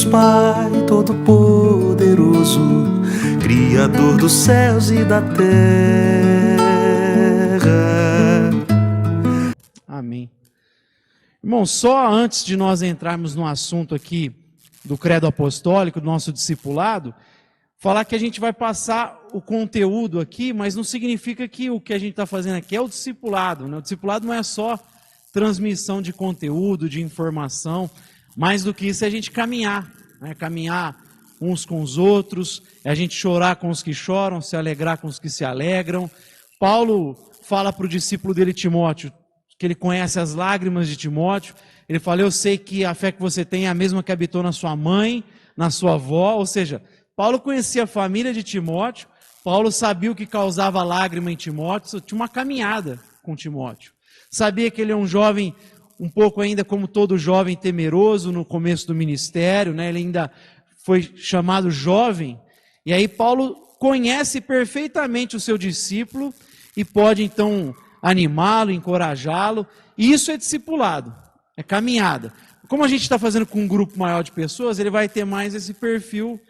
Deus Pai Todo-Poderoso, Criador dos céus e da terra. Amém. Irmão, só antes de nós entrarmos no assunto aqui do credo apostólico, do nosso discipulado, falar que a gente vai passar o conteúdo aqui, mas não significa que o que a gente está fazendo aqui é o discipulado, né? O discipulado não é só transmissão de conteúdo, de informação, mais do que isso é a gente caminhar, né? Caminhar uns com os outros, é a gente chorar com os que choram, se alegrar com os que se alegram. Paulo fala para o discípulo dele, Timóteo, que ele conhece as lágrimas de Timóteo. Ele fala: eu sei que a fé que você tem é a mesma que habitou na sua mãe, na sua avó. Ou seja, Paulo conhecia a família de Timóteo, Paulo sabia o que causava lágrima em Timóteo, tinha uma caminhada com Timóteo. Sabia que ele é um jovem, um pouco ainda como todo jovem, temeroso no começo do ministério, né? Ele ainda foi chamado jovem, e aí Paulo conhece perfeitamente o seu discípulo e pode então animá-lo, encorajá-lo. E isso é discipulado, é caminhada. Como a gente está fazendo com um grupo maior de pessoas, ele vai ter mais esse perfil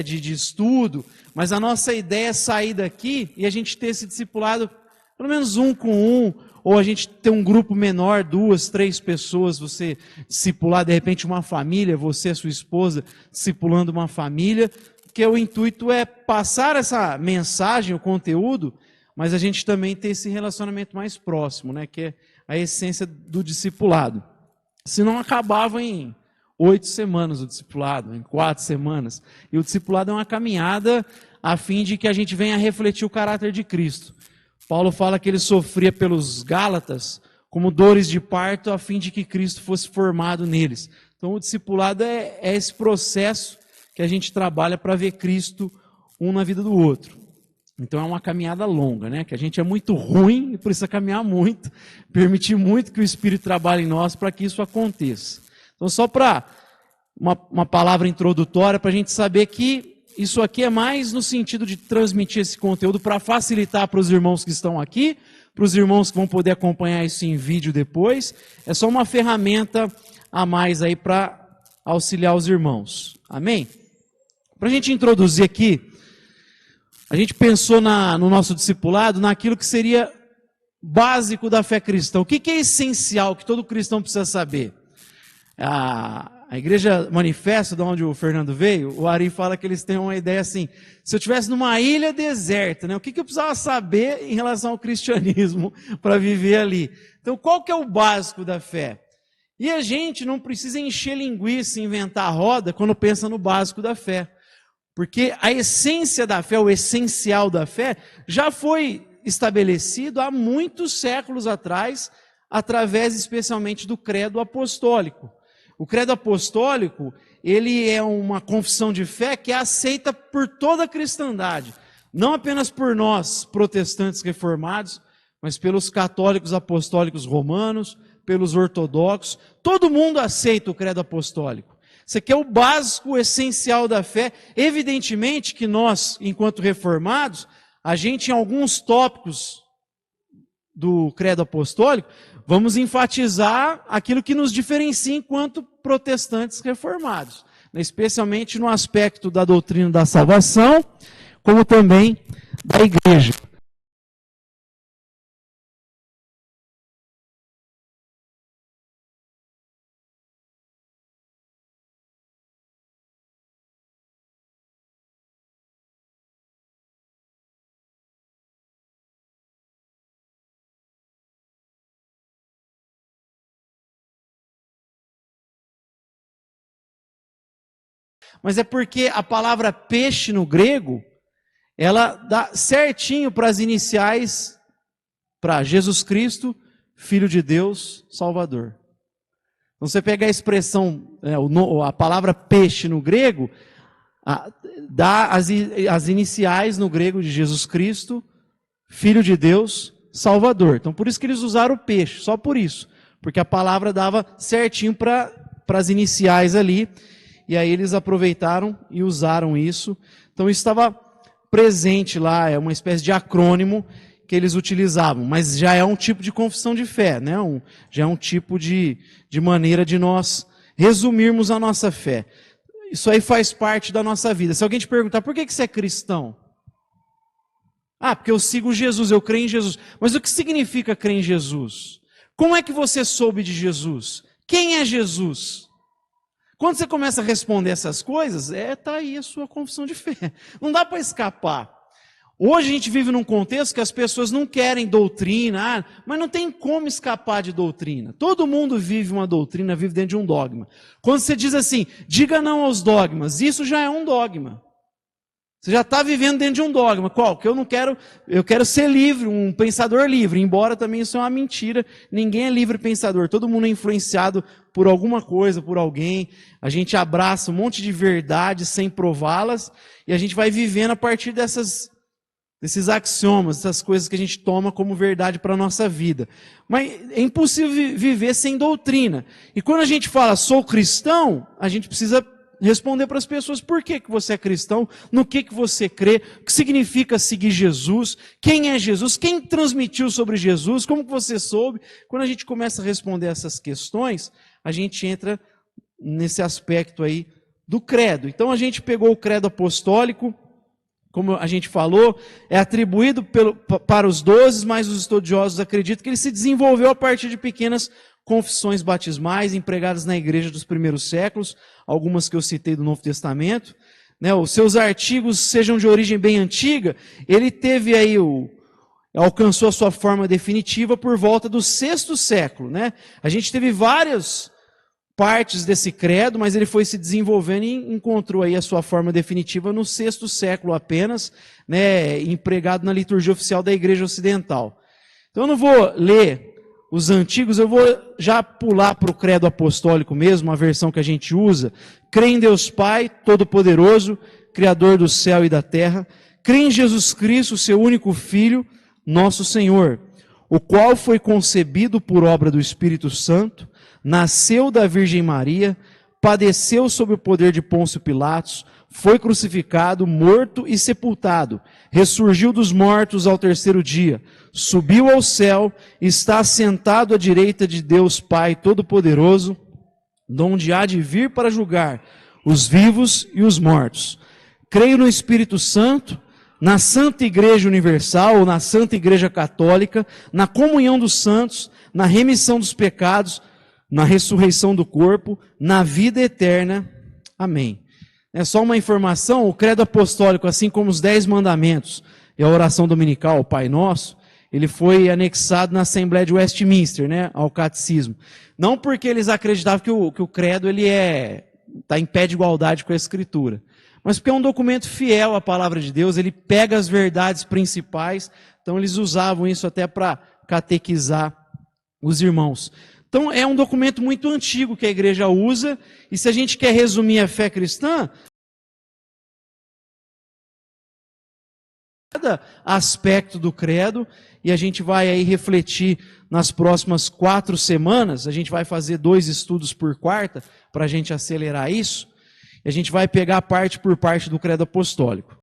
de estudo, mas a nossa ideia é sair daqui e a gente ter esse discipulado, pelo menos um com um, ou a gente ter um grupo menor, 2, 3 pessoas, você discipular de repente uma família, você e sua esposa discipulando uma família, porque o intuito é passar essa mensagem, o conteúdo, mas a gente também ter esse relacionamento mais próximo, né, que é a essência do discipulado. Senão acabava em 8 semanas o discipulado, em 4 semanas. E o discipulado é uma caminhada a fim de que a gente venha refletir o caráter de Cristo. Paulo fala que ele sofria pelos Gálatas como dores de parto a fim de que Cristo fosse formado neles. Então o discipulado é esse processo que a gente trabalha para ver Cristo um na vida do outro. Então é uma caminhada longa, né? Que a gente é muito ruim e precisa caminhar muito, permitir muito que o Espírito trabalhe em nós para que isso aconteça. Então só para uma palavra introdutória para a gente saber que isso aqui é mais no sentido de transmitir esse conteúdo para facilitar para os irmãos que estão aqui, para os irmãos que vão poder acompanhar isso em vídeo depois. É só uma ferramenta a mais aí para auxiliar os irmãos. Amém? Para a gente introduzir aqui, a gente pensou no nosso discipulado naquilo que seria básico da fé cristã. O que é essencial, que todo cristão precisa saber? A Igreja Manifesto, de onde o Fernando veio, o Ari fala que eles têm uma ideia assim: se eu estivesse numa ilha deserta, né, o que eu precisava saber em relação ao cristianismo para viver ali? Então, qual que é o básico da fé? E a gente não precisa encher linguiça e inventar roda quando pensa no básico da fé. Porque a essência da fé, o essencial da fé, já foi estabelecido há muitos séculos atrás, através especialmente do credo apostólico. O credo apostólico, ele é uma confissão de fé que é aceita por toda a cristandade. Não apenas por nós, protestantes reformados, mas pelos católicos apostólicos romanos, pelos ortodoxos. Todo mundo aceita o credo apostólico. Isso aqui é o básico, o essencial da fé. Evidentemente que nós, enquanto reformados, a gente em alguns tópicos do credo apostólico, vamos enfatizar aquilo que nos diferencia enquanto protestantes reformados, né? Especialmente no aspecto da doutrina da salvação, como também da igreja. Mas é porque a palavra peixe no grego, ela dá certinho para as iniciais, para Jesus Cristo, Filho de Deus, Salvador. Então você pega a expressão, a palavra peixe no grego, dá as iniciais no grego de Jesus Cristo, Filho de Deus, Salvador. Então por isso que eles usaram o peixe, só por isso. Porque a palavra dava certinho para as iniciais ali. E aí eles aproveitaram e usaram isso. Então isso estava presente lá, é uma espécie de acrônimo que eles utilizavam. Mas já é um tipo de confissão de fé, né? Já é um tipo de maneira de nós resumirmos a nossa fé. isso aí faz parte da nossa vida. Se alguém te perguntar, por que você é cristão? Ah, porque eu sigo Jesus, eu creio em Jesus. Mas o que significa crer em Jesus? Como é que você soube de Jesus? Quem é Jesus? Quando você começa a responder essas coisas, tá aí a sua confissão de fé. Não dá para escapar. Hoje a gente vive num contexto que as pessoas não querem doutrina, mas não tem como escapar de doutrina. Todo mundo vive uma doutrina, vive dentro de um dogma. Quando você diz assim, diga não aos dogmas, isso já é um dogma. Você já está vivendo dentro de um dogma. Qual? Que eu quero ser livre, um pensador livre, embora também isso é uma mentira. Ninguém é livre pensador, todo mundo é influenciado por alguma coisa, por alguém. A gente abraça um monte de verdades sem prová-las, e a gente vai vivendo a partir desses axiomas, dessas coisas que a gente toma como verdade para a nossa vida. Mas é impossível viver sem doutrina. E quando a gente fala, sou cristão, a gente precisa responder para as pessoas por que você é cristão, no que você crê, o que significa seguir Jesus, quem é Jesus, quem transmitiu sobre Jesus, como que você soube. Quando a gente começa a responder essas questões, a gente entra nesse aspecto aí do credo. Então a gente pegou o credo apostólico, como a gente falou, é atribuído para os 12, mas os estudiosos acreditam que ele se desenvolveu a partir de pequenas confissões batismais empregadas na igreja dos primeiros séculos, algumas que eu citei do Novo Testamento, né? Os seus artigos sejam de origem bem antiga, ele teve aí alcançou a sua forma definitiva por volta do 6º século, né? A gente teve várias partes desse credo, mas ele foi se desenvolvendo e encontrou aí a sua forma definitiva no 6º século apenas, né? Empregado na liturgia oficial da Igreja Ocidental. Então eu não vou ler os antigos, eu vou já pular para o credo apostólico mesmo, a versão que a gente usa. Crê em Deus Pai, Todo-Poderoso, Criador do céu e da terra. Crê em Jesus Cristo, seu único Filho, nosso Senhor, o qual foi concebido por obra do Espírito Santo, nasceu da Virgem Maria, padeceu sob o poder de Pôncio Pilatos, foi crucificado, morto e sepultado, ressurgiu dos mortos ao 3º dia, subiu ao céu, está assentado à direita de Deus Pai Todo-Poderoso, donde há de vir para julgar os vivos e os mortos. Creio no Espírito Santo, na Santa Igreja Universal, ou na Santa Igreja Católica, na comunhão dos santos, na remissão dos pecados, na ressurreição do corpo, na vida eterna. Amém. É só uma informação, o credo apostólico, assim como os 10 mandamentos e a oração dominical, o Pai Nosso, ele foi anexado na Assembleia de Westminster, né, ao catecismo. Não porque eles acreditavam que o credo está em pé de igualdade com a Escritura, mas porque é um documento fiel à palavra de Deus, ele pega as verdades principais, então eles usavam isso até para catequizar os irmãos. Então é um documento muito antigo que a igreja usa, e se a gente quer resumir a fé cristã, cada aspecto do credo, e a gente vai aí refletir nas próximas 4 semanas, a gente vai fazer 2 estudos por quarta, para a gente acelerar isso, e a gente vai pegar parte por parte do credo apostólico.